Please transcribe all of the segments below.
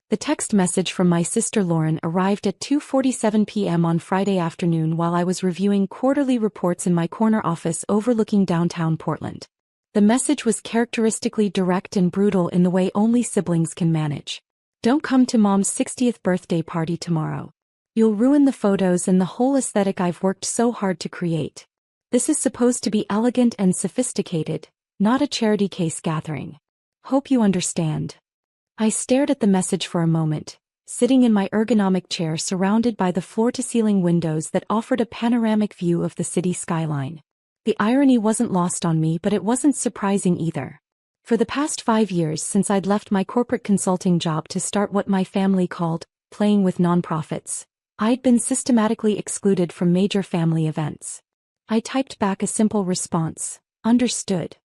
The text message from my sister Lauren arrived at 2:47 p.m. on Friday afternoon while I was reviewing quarterly reports in my corner office overlooking downtown Portland. The message was characteristically direct and brutal in the way only siblings can manage. Don't come to Mom's 60th birthday party tomorrow. You'll ruin the photos and the whole aesthetic I've worked so hard to create. This is supposed to be elegant and sophisticated, not a charity case gathering. Hope you understand. I stared at the message for a moment, sitting in my ergonomic chair surrounded by the floor-to-ceiling windows that offered a panoramic view of the city skyline. The irony wasn't lost on me, but it wasn't surprising either. For the past 5 years since I'd left my corporate consulting job to start what my family called playing with nonprofits, I'd been systematically excluded from major family events. I typed back a simple response, understood.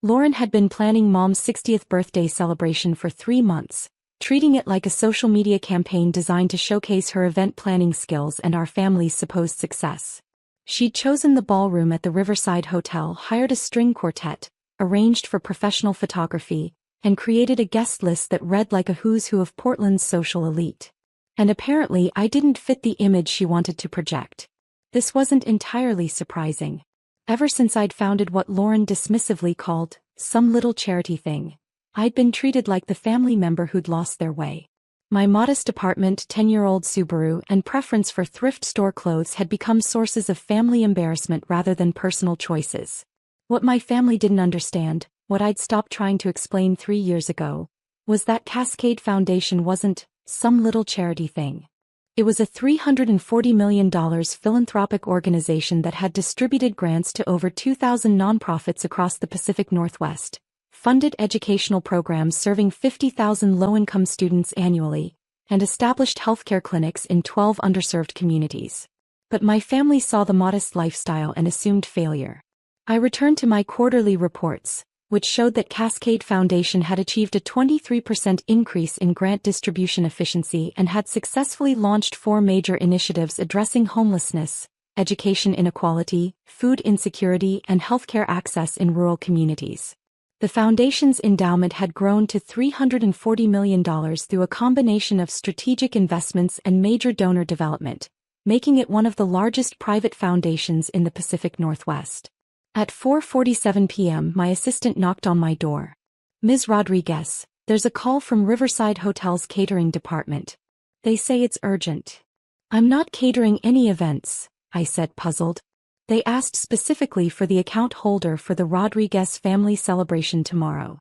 Lauren had been planning Mom's 60th birthday celebration for 3 months, treating it like a social media campaign designed to showcase her event planning skills and our family's supposed success. She'd chosen the ballroom at the Riverside Hotel, hired a string quartet, arranged for professional photography, and created a guest list that read like a who's who of Portland's social elite. And apparently I didn't fit the image she wanted to project. This wasn't entirely surprising. Ever since I'd founded what Lauren dismissively called some little charity thing, I'd been treated like the family member who'd lost their way. My modest apartment, 10-year-old Subaru, and preference for thrift store clothes had become sources of family embarrassment rather than personal choices. What my family didn't understand, what I'd stopped trying to explain 3 years ago, was that Cascade Foundation wasn't some little charity thing. It was a $340 million philanthropic organization that had distributed grants to over 2,000 nonprofits across the Pacific Northwest, funded educational programs serving 50,000 low-income students annually, and established healthcare clinics in 12 underserved communities. But my family saw the modest lifestyle and assumed failure. I returned to my quarterly reports, which showed that Cascade Foundation had achieved a 23% increase in grant distribution efficiency and had successfully launched 4 major initiatives addressing homelessness, education inequality, food insecurity, and healthcare access in rural communities. The foundation's endowment had grown to $340 million through a combination of strategic investments and major donor development, making it one of the largest private foundations in the Pacific Northwest. At 4:47 p.m. my assistant knocked on my door. "Ms. Rodriguez, there's a call from Riverside Hotel's catering department. They say it's urgent." "I'm not catering any events," I said, puzzled. "They asked specifically for the account holder for the Rodriguez family celebration tomorrow."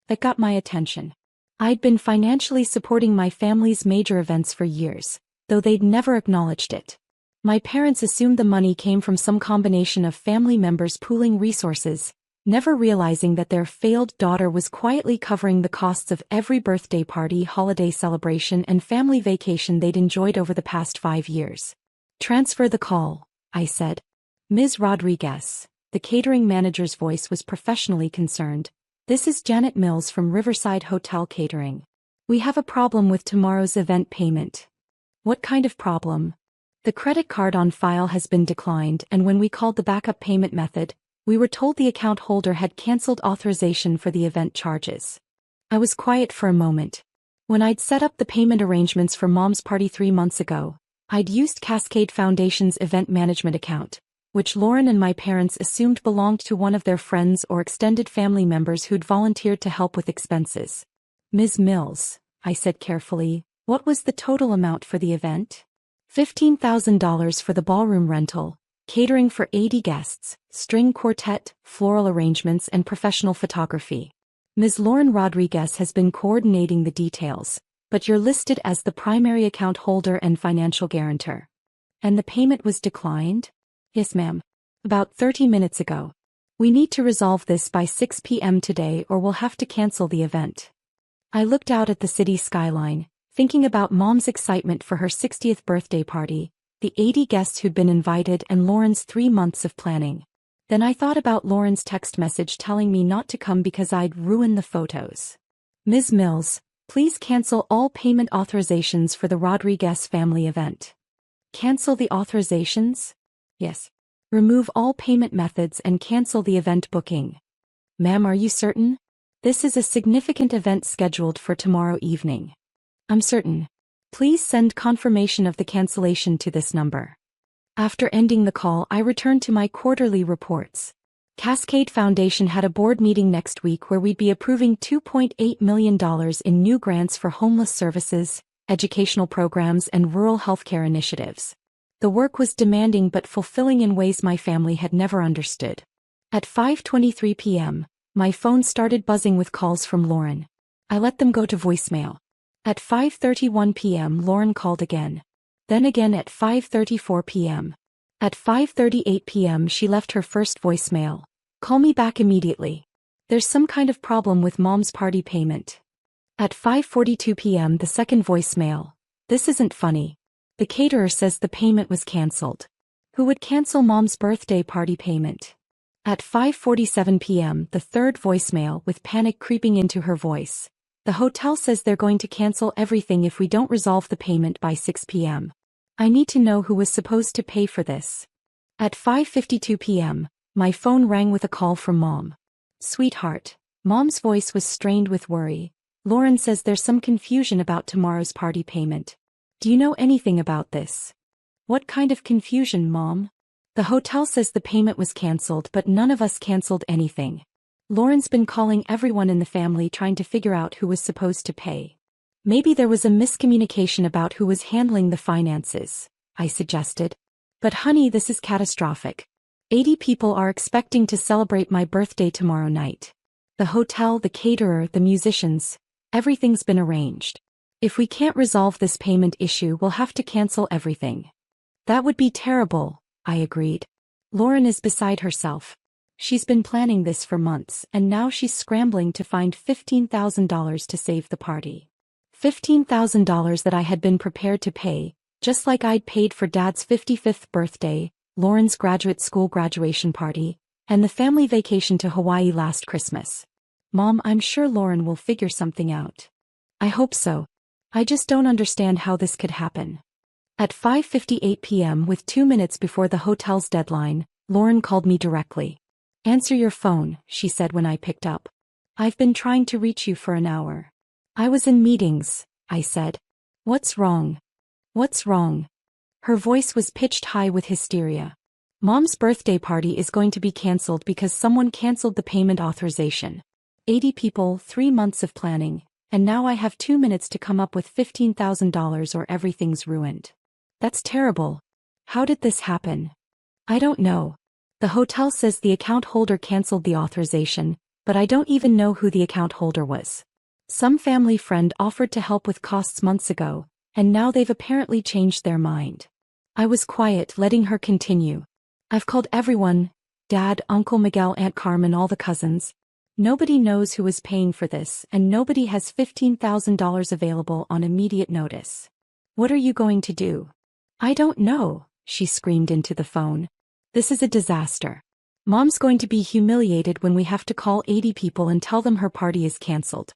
That got my attention. I'd been financially supporting my family's major events for years, though they'd never acknowledged it. My parents assumed the money came from some combination of family members pooling resources, never realizing that their failed daughter was quietly covering the costs of every birthday party, holiday celebration, and family vacation they'd enjoyed over the past 5 years. "Transfer the call," I said. "Ms. Rodriguez," the catering manager's voice was professionally concerned. "This is Janet Mills from Riverside Hotel Catering. We have a problem with tomorrow's event payment." "What kind of problem?" "The credit card on file has been declined, and when we called the backup payment method, we were told the account holder had canceled authorization for the event charges." I was quiet for a moment. When I'd set up the payment arrangements for Mom's party 3 months ago, I'd used Cascade Foundation's event management account, which Lauren and my parents assumed belonged to one of their friends or extended family members who'd volunteered to help with expenses. "Ms. Mills," I said carefully, "what was the total amount for the event?" $15,000 for the ballroom rental, catering for 80 guests, string quartet, floral arrangements, and professional photography. Ms. Lauren Rodriguez has been coordinating the details, but you're listed as the primary account holder and financial guarantor. "And the payment was declined?" "Yes, ma'am. About 30 minutes ago. We need to resolve this by 6 p.m. today or we'll have to cancel the event." I looked out at the city skyline, thinking about Mom's excitement for her 60th birthday party, the 80 guests who'd been invited, and Lauren's 3 months of planning. Then I thought about Lauren's text message telling me not to come because I'd ruin the photos. "Ms. Mills, please cancel all payment authorizations for the Rodriguez family event." "Cancel the authorizations?" "Yes. Remove all payment methods and cancel the event booking." "Ma'am, are you certain? This is a significant event scheduled for tomorrow evening." I'm certain. Please send confirmation of the cancellation to this number. After ending the call, I returned to my quarterly reports. Cascade Foundation had a board meeting next week where we'd be approving $2.8 million in new grants for homeless services, educational programs, and rural healthcare initiatives. The work was demanding but fulfilling in ways my family had never understood. At 5:23 p.m., my phone started buzzing with calls from Lauren. I let them go to voicemail. At 5:31 p.m., Lauren called again. Then again at 5:34 p.m. At 5:38 p.m. she left her first voicemail. Call me back immediately. There's some kind of problem with Mom's party payment. At 5:42 p.m. the second voicemail. This isn't funny. The caterer says the payment was cancelled. Who would cancel Mom's birthday party payment? At 5:47 p.m. the third voicemail with panic creeping into her voice. The hotel says they're going to cancel everything if we don't resolve the payment by 6 p.m. I need to know who was supposed to pay for this. At 5:52 p.m., my phone rang with a call from Mom. Sweetheart. Mom's voice was strained with worry. Lauren says there's some confusion about tomorrow's party payment. Do you know anything about this? What kind of confusion, Mom? The hotel says the payment was cancelled, but none of us cancelled anything. Lauren's been calling everyone in the family trying to figure out who was supposed to pay. Maybe there was a miscommunication about who was handling the finances, I suggested. But honey, this is catastrophic. 80 people are expecting to celebrate my birthday tomorrow night. The hotel, the caterer, the musicians, everything's been arranged. If we can't resolve this payment issue, we'll have to cancel everything. That would be terrible, I agreed. Lauren is beside herself. She's been planning this for months, and now she's scrambling to find $15,000 to save the party. $15,000 that I had been prepared to pay, just like I'd paid for Dad's 55th birthday, Lauren's graduate school graduation party, and the family vacation to Hawaii last Christmas. Mom, I'm sure Lauren will figure something out. I hope so. I just don't understand how this could happen. At 5:58 p.m., with 2 minutes before the hotel's deadline, Lauren called me directly. Answer your phone, she said when I picked up. I've been trying to reach you for an hour. I was in meetings, I said. What's wrong? What's wrong? Her voice was pitched high with hysteria. Mom's birthday party is going to be cancelled because someone cancelled the payment authorization. 80 people, 3 months of planning, and now I have 2 minutes to come up with $15,000 or everything's ruined. That's terrible. How did this happen? I don't know. The hotel says the account holder cancelled the authorization, but I don't even know who the account holder was. Some family friend offered to help with costs months ago, and now they've apparently changed their mind. I was quiet, letting her continue. I've called everyone, Dad, Uncle Miguel, Aunt Carmen, all the cousins. Nobody knows who is paying for this, and nobody has $15,000 available on immediate notice. What are you going to do? I don't know, she screamed into the phone. This is a disaster. Mom's going to be humiliated when we have to call 80 people and tell them her party is cancelled.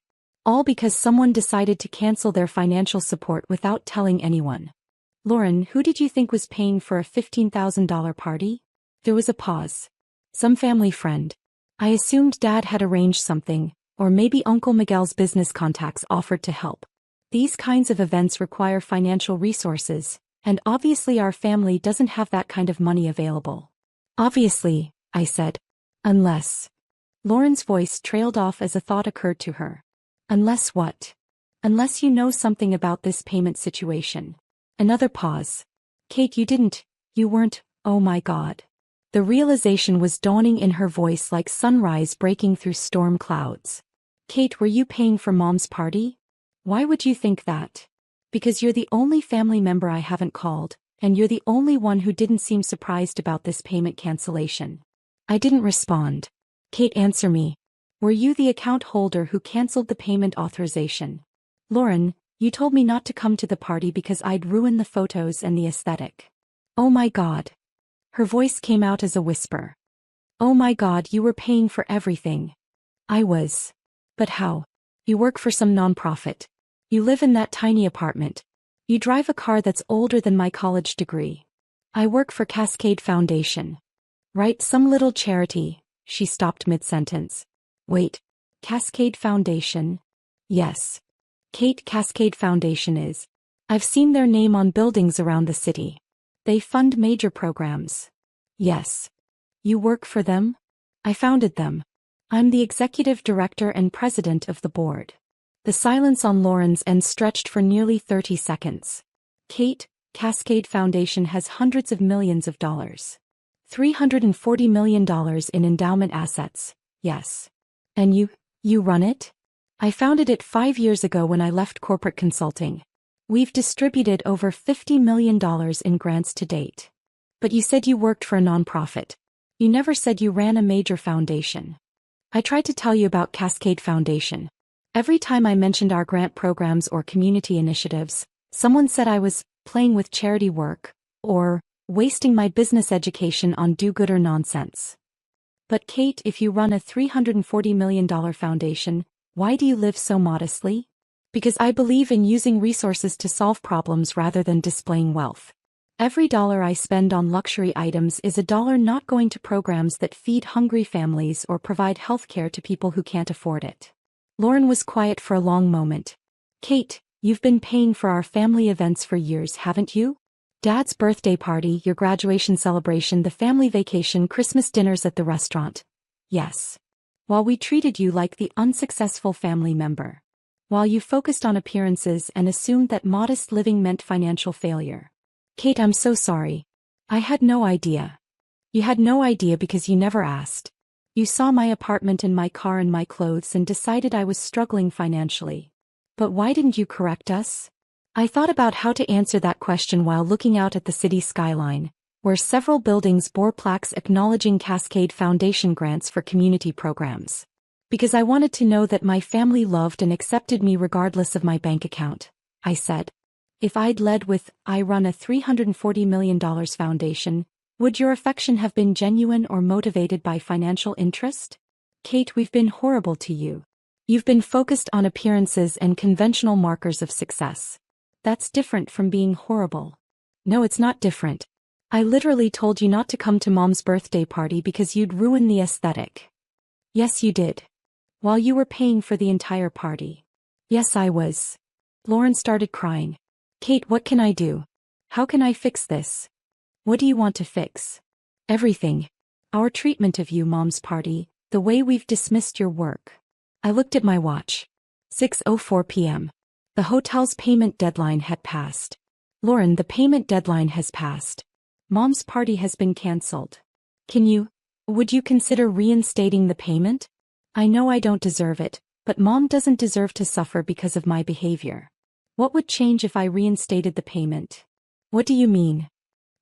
All because someone decided to cancel their financial support without telling anyone. Lauren, who did you think was paying for a $15,000 party? There was a pause. Some family friend. I assumed Dad had arranged something, or maybe Uncle Miguel's business contacts offered to help. These kinds of events require financial resources, and obviously our family doesn't have that kind of money available. Obviously, I said. Unless. Lauren's voice trailed off as a thought occurred to her. Unless what? Unless you know something about this payment situation. Another pause. Kate, you weren't, oh my God. The realization was dawning in her voice like sunrise breaking through storm clouds. Kate, were you paying for Mom's party? Why would you think that? Because you're the only family member I haven't called, and you're the only one who didn't seem surprised about this payment cancellation. I didn't respond. Kate, answer me. Were you the account holder who cancelled the payment authorization? Lauren, you told me not to come to the party because I'd ruin the photos and the aesthetic. Oh my God. Her voice came out as a whisper. Oh my God, you were paying for everything. I was. But how? You work for some nonprofit. You live in that tiny apartment. You drive a car that's older than my college degree. I work for Cascade Foundation. Right, some little charity. She stopped mid-sentence. Wait. Cascade Foundation? Yes. Kate, Cascade Foundation is. I've seen their name on buildings around the city. They fund major programs. Yes. You work for them? I founded them. I'm the executive director and president of the board. The silence on Lauren's end stretched for nearly 30 seconds. Kate, Cascade Foundation has hundreds of millions of dollars. $340 million in endowment assets, yes. And you run it? I founded it 5 years ago when I left corporate consulting. We've distributed over $50 million in grants to date. But you said you worked for a nonprofit. You never said you ran a major foundation. I tried to tell you about Cascade Foundation. Every time I mentioned our grant programs or community initiatives, someone said I was playing with charity work, or wasting my business education on do-gooder nonsense. But Kate, if you run a $340 million foundation, why do you live so modestly? Because I believe in using resources to solve problems rather than displaying wealth. Every dollar I spend on luxury items is a dollar not going to programs that feed hungry families or provide healthcare to people who can't afford it. Lauren was quiet for a long moment. Kate, you've been paying for our family events for years, haven't you? Dad's birthday party, your graduation celebration, the family vacation, Christmas dinners at the restaurant. Yes. While we treated you like the unsuccessful family member. While you focused on appearances and assumed that modest living meant financial failure. Kate, I'm so sorry. I had no idea. You had no idea because you never asked. You saw my apartment and my car and my clothes and decided I was struggling financially. But why didn't you correct us? I thought about how to answer that question while looking out at the city skyline, where several buildings bore plaques acknowledging Cascade Foundation grants for community programs. Because I wanted to know that my family loved and accepted me regardless of my bank account, I said. If I'd led with, I run a $340 million foundation, would your affection have been genuine or motivated by financial interest? Kate, we've been horrible to you. You've been focused on appearances and conventional markers of success. That's different from being horrible. No, it's not different. I literally told you not to come to Mom's birthday party because you'd ruin the aesthetic. Yes, you did. While you were paying for the entire party. Yes, I was. Lauren started crying. Kate, what can I do? How can I fix this? What do you want to fix? Everything. Our treatment of you, Mom's party, the way we've dismissed your work. I looked at my watch. 6:04 p.m. The hotel's payment deadline had passed. Lauren, the payment deadline has passed. Mom's party has been cancelled. Would you consider reinstating the payment? I know I don't deserve it, but Mom doesn't deserve to suffer because of my behavior. What would change if I reinstated the payment? What do you mean?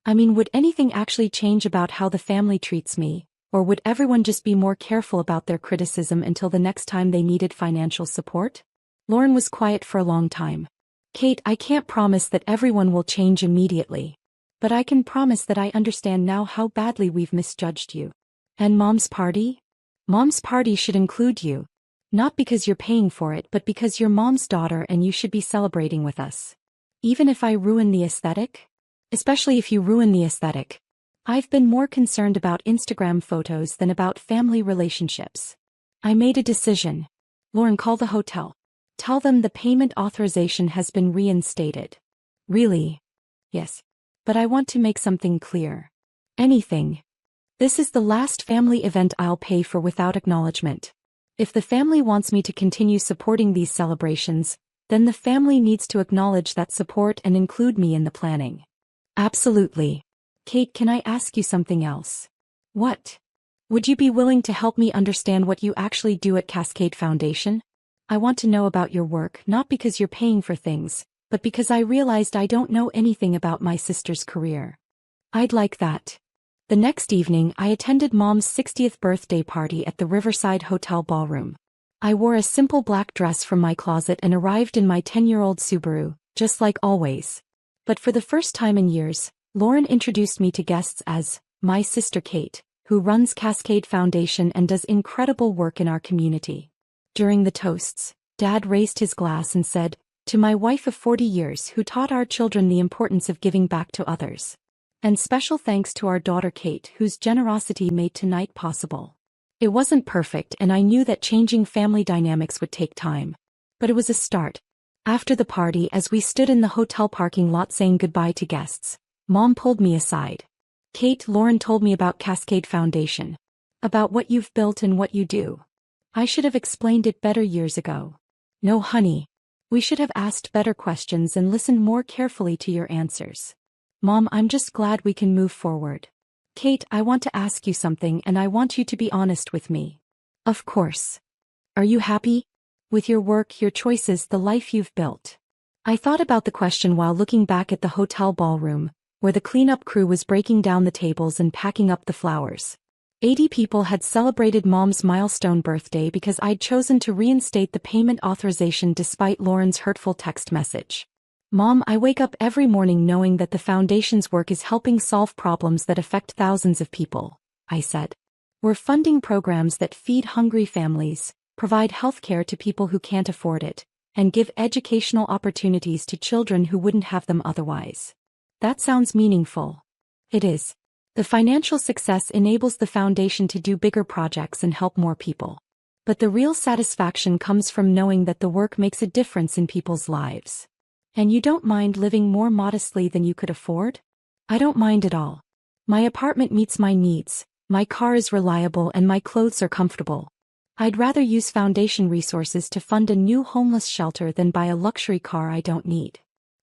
I mean, would anything actually change about how the family treats me, or would everyone just be more careful about their criticism until the next time they needed financial support? Lauren was quiet for a long time. Kate, I can't promise that everyone will change immediately. But I can promise that I understand now how badly we've misjudged you. And Mom's party? Mom's party should include you. Not because you're paying for it, but because you're Mom's daughter and you should be celebrating with us. Even if I ruin the aesthetic? Especially if you ruin the aesthetic. I've been more concerned about Instagram photos than about family relationships. I made a decision. Lauren, call the hotel. Tell them the payment authorization has been reinstated. Really? Yes. But I want to make something clear. Anything. This is the last family event I'll pay for without acknowledgement. If the family wants me to continue supporting these celebrations, then the family needs to acknowledge that support and include me in the planning. Absolutely. Kate, can I ask you something else? What? Would you be willing to help me understand what you actually do at Cascade Foundation? I want to know about your work, not because you're paying for things, but because I realized I don't know anything about my sister's career. I'd like that. The next evening, I attended Mom's 60th birthday party at the Riverside Hotel ballroom. I wore a simple black dress from my closet and arrived in my 10-year-old Subaru, just like always. But for the first time in years, Lauren introduced me to guests as my sister Kate, who runs Cascade Foundation and does incredible work in our community. During the toasts, Dad raised his glass and said, "To my wife of 40 years who taught our children the importance of giving back to others. And special thanks to our daughter Kate, whose generosity made tonight possible." It wasn't perfect and I knew that changing family dynamics would take time. But it was a start. After the party, as we stood in the hotel parking lot saying goodbye to guests, Mom pulled me aside. "Kate, Lauren told me about Cascade Foundation. About what you've built and what you do. I should have explained it better years ago." "No, honey. We should have asked better questions and listened more carefully to your answers. Mom, I'm just glad we can move forward. Kate, I want to ask you something and I want you to be honest with me." "Of course. Are you happy? With your work, your choices, the life you've built?" I thought about the question while looking back at the hotel ballroom, where the cleanup crew was breaking down the tables and packing up the flowers. 80 people had celebrated Mom's milestone birthday because I'd chosen to reinstate the payment authorization despite Lauren's hurtful text message. "Mom, I wake up every morning knowing that the foundation's work is helping solve problems that affect thousands of people," I said. "We're funding programs that feed hungry families, provide healthcare to people who can't afford it, and give educational opportunities to children who wouldn't have them otherwise." "That sounds meaningful." It is. The financial success enables the foundation to do bigger projects and help more people. But the real satisfaction comes from knowing that the work makes a difference in people's lives. "And you don't mind living more modestly than you could afford?" "I don't mind at all. My apartment meets my needs, my car is reliable, and my clothes are comfortable. I'd rather use foundation resources to fund a new homeless shelter than buy a luxury car I don't need."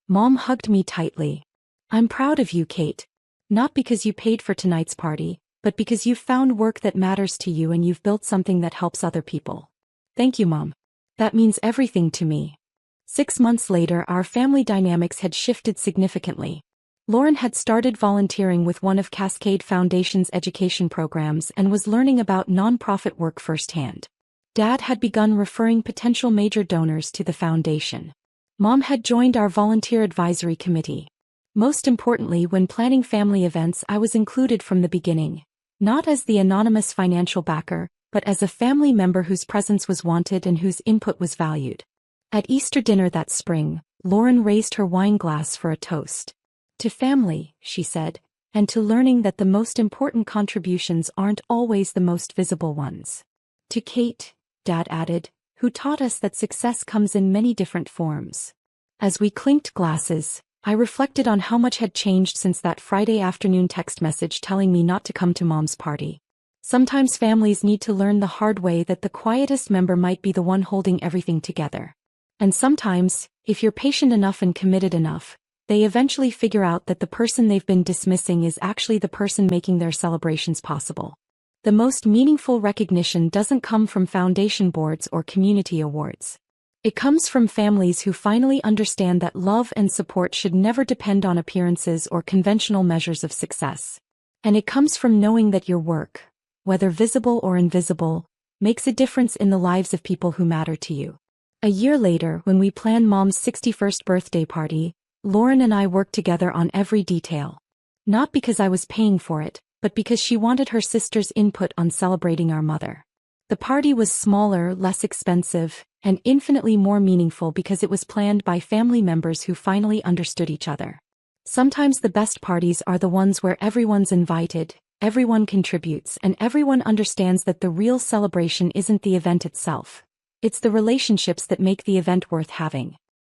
Mom hugged me tightly. "I'm proud of you, Kate. Not because you paid for tonight's party, but because you've found work that matters to you and you've built something that helps other people." "Thank you, Mom. That means everything to me." 6 months later, our family dynamics had shifted significantly. Lauren had started volunteering with one of Cascade Foundation's education programs and was learning about nonprofit work firsthand. Dad had begun referring potential major donors to the foundation. Mom had joined our volunteer advisory committee. Most importantly, when planning family events, I was included from the beginning, not as the anonymous financial backer, but as a family member whose presence was wanted and whose input was valued. At Easter dinner that spring, Lauren raised her wine glass for a toast. "To family," she said, "and to learning that the most important contributions aren't always the most visible ones." "To Kate," Dad added, "who taught us that success comes in many different forms." As we clinked glasses, I reflected on how much had changed since that Friday afternoon text message telling me not to come to Mom's party. Sometimes families need to learn the hard way that the quietest member might be the one holding everything together. And sometimes, if you're patient enough and committed enough, they eventually figure out that the person they've been dismissing is actually the person making their celebrations possible. The most meaningful recognition doesn't come from foundation boards or community awards. It comes from families who finally understand that love and support should never depend on appearances or conventional measures of success. And it comes from knowing that your work, whether visible or invisible, makes a difference in the lives of people who matter to you. A year later, when we planned Mom's 61st birthday party, Lauren and I worked together on every detail. Not because I was paying for it, but because she wanted her sister's input on celebrating our mother. The party was smaller, less expensive, and infinitely more meaningful because it was planned by family members who finally understood each other. Sometimes the best parties are the ones where everyone's invited, everyone contributes, and everyone understands that the real celebration isn't the event itself. It's the relationships that make the event worth having.